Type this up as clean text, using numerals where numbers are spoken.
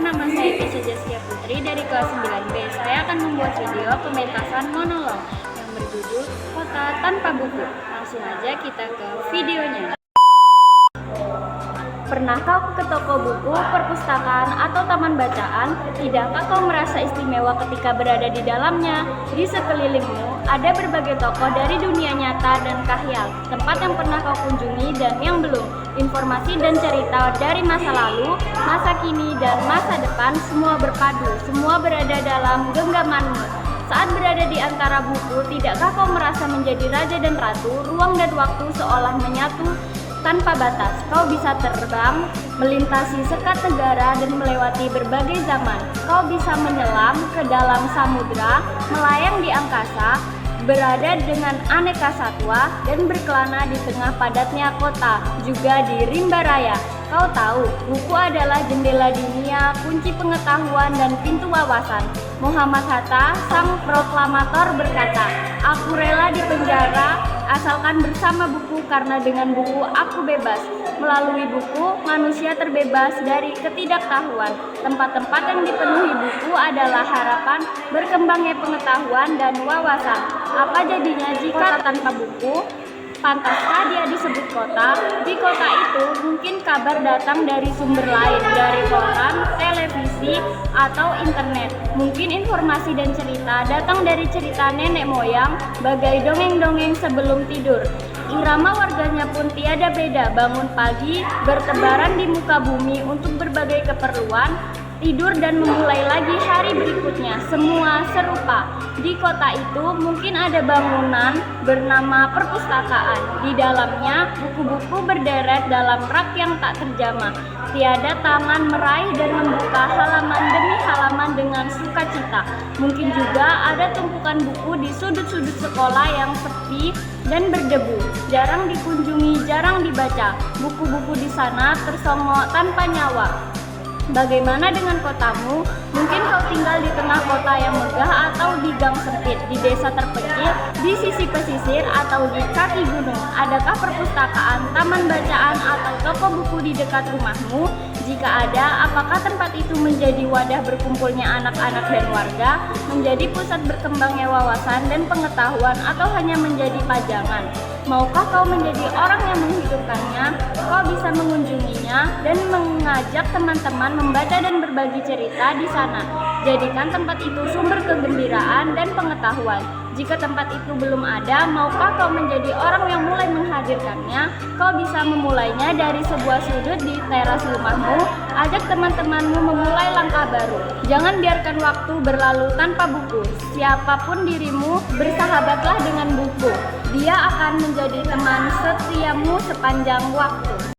perkenalkan, nama saya Keisha Jaskia Putri dari kelas 9B. Saya akan membuat video pementasan monolog yang berjudul Kota Tanpa Buku. Langsung aja kita ke videonya. Pernahkah ke toko buku, perpustakaan, atau taman bacaan? Tidakkah kau merasa istimewa ketika berada di dalamnya? Di sekelilingmu ada berbagai toko dari dunia nyata dan kahyal, tempat yang pernah kau kunjungi dan yang belum. Informasi dan cerita dari masa lalu, masa kini, dan masa depan semua berpadu, semua berada dalam genggamanmu. Saat berada di antara buku, tidakkah kau merasa menjadi raja dan ratu? Ruang dan waktu seolah menyatu tanpa batas. Kau bisa terbang, melintasi sekat negara, dan melewati berbagai zaman. Kau bisa menyelam ke dalam samudra, melayang di angkasa, berada dengan aneka satwa, dan berkelana di tengah padatnya kota, juga di rimba raya. Kau tahu, buku adalah jendela dunia, kunci pengetahuan, dan pintu wawasan. Muhammad Hatta, sang proklamator, berkata, "Aku rela dipenjara asalkan bersama buku, karena dengan buku aku bebas." Melalui buku, manusia terbebas dari ketidaktahuan. Tempat-tempat yang dipenuhi buku adalah harapan berkembangnya pengetahuan dan wawasan. Apa jadinya jika tanpa buku? Pantaskah dia disebut kota? Di kota itu mungkin kabar datang dari sumber lain, dari koran, televisi, atau internet. Mungkin informasi dan cerita datang dari cerita nenek moyang, bagai dongeng-dongeng sebelum tidur. Irama warganya pun tiada beda, bangun pagi, bertebaran di muka bumi untuk berbagai keperluan, tidur dan memulai lagi hari berikutnya. Semua serupa. Di kota itu mungkin ada bangunan bernama perpustakaan. Di dalamnya buku-buku berderet dalam rak yang tak terjamah. Tiada tangan meraih dan membuka halaman demi halaman dengan sukacita. Mungkin juga ada tumpukan buku di sudut-sudut sekolah yang sepi dan berdebu. Jarang dikunjungi, jarang dibaca. Buku-buku di sana tersongok tanpa nyawa. Bagaimana dengan kotamu? Mungkin kau tinggal di tengah kota yang megah atau di gang sempit, di desa terpencil, di sisi pesisir, atau di kaki gunung. Adakah perpustakaan, taman bacaan, atau toko buku di dekat rumahmu? Jika ada, apakah tempat itu menjadi wadah berkumpulnya anak-anak dan warga, menjadi pusat berkembangnya wawasan dan pengetahuan, atau hanya menjadi pajangan? Maukah kau menjadi orang yang menghidupkannya? Kau bisa mengunjunginya dan mengajak teman-teman membaca dan berbagi cerita di sana. Jadikan tempat itu sumber kegembiraan dan pengetahuan. Jika tempat itu belum ada, maukah kau menjadi orang yang mulai menghadirkannya? Kau bisa memulainya dari sebuah sudut di teras rumahmu. Ajak teman-temanmu memulai langkah baru. Jangan biarkan waktu berlalu tanpa buku. Siapapun dirimu, bersahabatlah dengan buku. Dia akan menjadi teman setiamu sepanjang waktu.